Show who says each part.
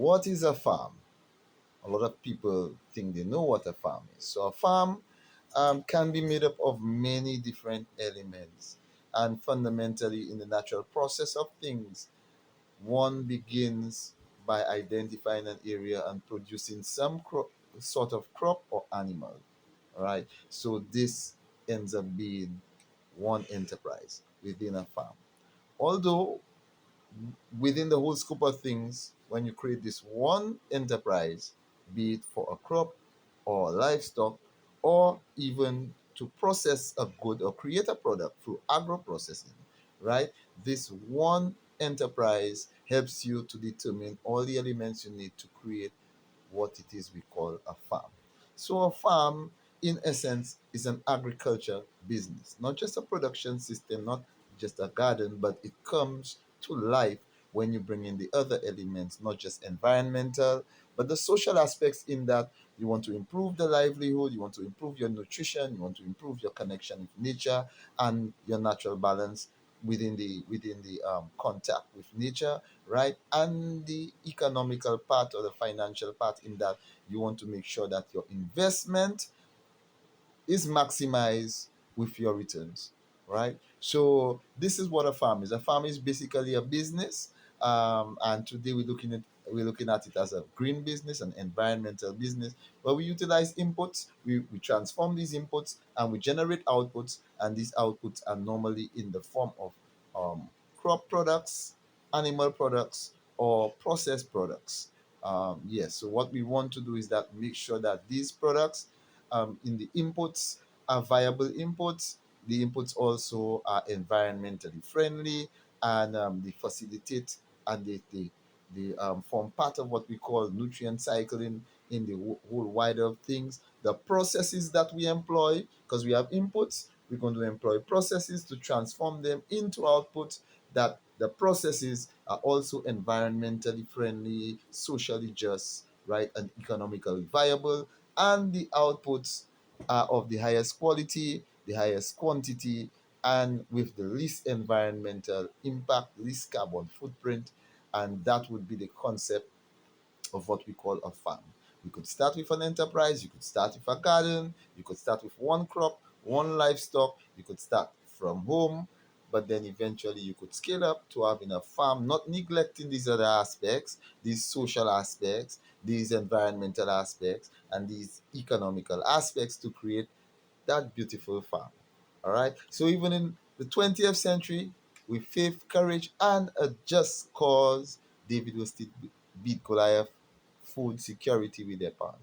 Speaker 1: What is a farm? A lot of people think they know what a farm is. So a farm can be made up of many different elements, and fundamentally, in the natural process of things, one begins by identifying an area and producing some sort of crop or animal. All right. So this ends up being one enterprise within a farm. Although within the whole scope of things, when you create this one enterprise, be it for a crop or livestock, or even to process a good or create a product through agro processing, right? This one enterprise helps you to determine all the elements you need to create what it is we call a farm. So, a farm, in essence, is an agriculture business, not just a production system, not just a garden, but it comes to life when you bring in the other elements, not just environmental, but the social aspects, in that you want to improve the livelihood, you want to improve your nutrition, you want to improve your connection with nature and your natural balance within the contact with nature, right? And the economical part or the financial part, in that you want to make sure that your investment is maximized with your returns, right? So this is what a farm is. A farm is basically a business, and today we're looking at it as a green business, an environmental business, where we utilize inputs, we transform these inputs, and we generate outputs, and these outputs are normally in the form of um, crop products, animal products, or processed products. Yes, so what we want to do is that make sure that these products, in the inputs, are viable inputs. The inputs also are environmentally friendly, and they facilitate, and they form part of what we call nutrient cycling in the whole wider of things. The processes that we employ, because we have inputs, we're going to employ processes to transform them into outputs, that the processes are also environmentally friendly, socially just, right, and economically viable, and the outputs are of the highest quality, the highest quantity, and with the least environmental impact, least carbon footprint. And that would be the concept of what we call a farm. You could start with an enterprise, you could start with a garden, you could start with one crop, one livestock, you could start from home, but then eventually you could scale up to having a farm, not neglecting these other aspects, these social aspects, these environmental aspects, and these economical aspects, to create that beautiful farm. All right. So even in the 20th century, with faith, courage, and a just cause, David will still beat Goliath, food security with their pan.